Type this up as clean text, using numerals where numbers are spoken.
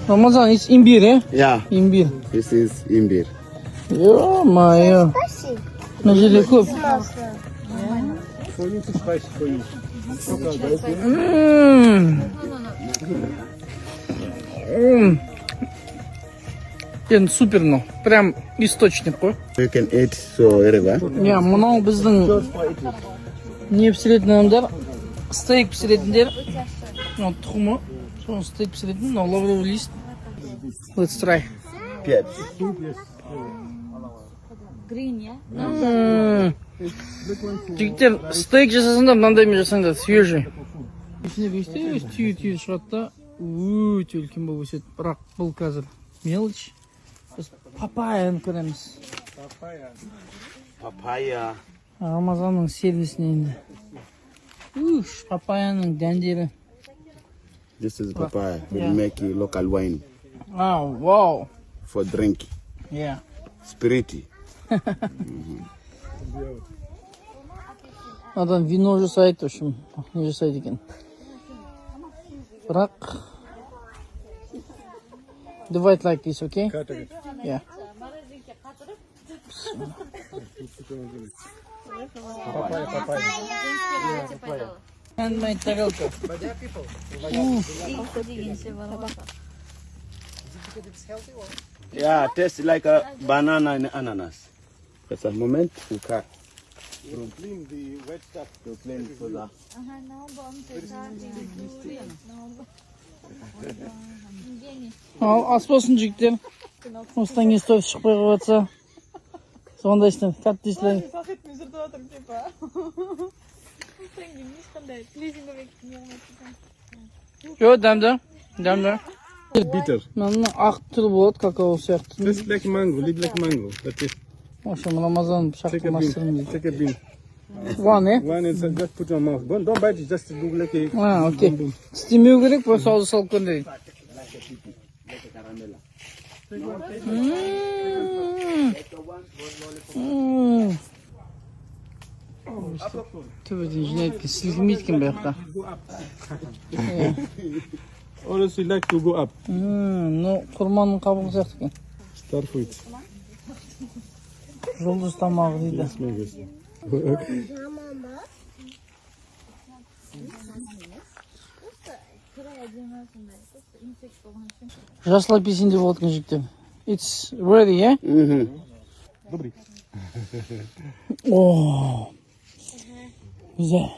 Ramazan, it's imbir, eh? Yeah, Imbir. this is imbir. Ё-моё. На жере көп. Енді супер, ну. Прям источник қой. You can eat so wherever. Я, мынау біздің не пісіретін адамдар, стейк пісіретіндер. Мынау тұқымы, соны стейк пісіретін, мынау лавровый лист. Let's try. Yes. Green, yeah? Жігіттер, стейк жасасаңдар, мынандаймен жасаңдар, свежий. Есіне бүйісте, түйі шығады да, өте үлкен болып өседі. Бірақ бұл қазір мелочь. Біз папаяны көреміз. Papaya. Рамазанның сервисіне енді. Папаяның дәндері. This is papaya. We Yeah. make local wine Вау. for drink. Yeah. Spirity. Адам вино жасайды, в общем, не жасайды екен. Бірақ divide like this, okay? Yeah. Handmade тарелка. Yeah, tastes like a banana and ananas. Just a moment to cut. To clean the wet stuff. To clean for the. Ал, ас болсын жігіттер. Осыдан кейін стойып шықпай қойғатса. Сондай істен, кәт дейсілер. Жо, дәмді. Дәмді. Bitter. Мына ақ түр болады, какао сияқты. Just like mango, leave like mango. That's it. В общем, Рамазан Take шақты a мастырым bean. дейді. Take a bean. One, eh? One is just put your mouth. Don't bite it. Just do like a. Окей. Істемеу керек, бұл саузы салып көрді. Төбеден жинайды екен, сілкімейді екен бұл жақта. Always you like to go up. Ну, құрманың қабығы сияқты екен. Star fruit. Жұлдыз тамағы дейді. Mangoes. Жасыл апельсин деп болады екен жігіттер. It's ready, eh? Добрый. О, güzel.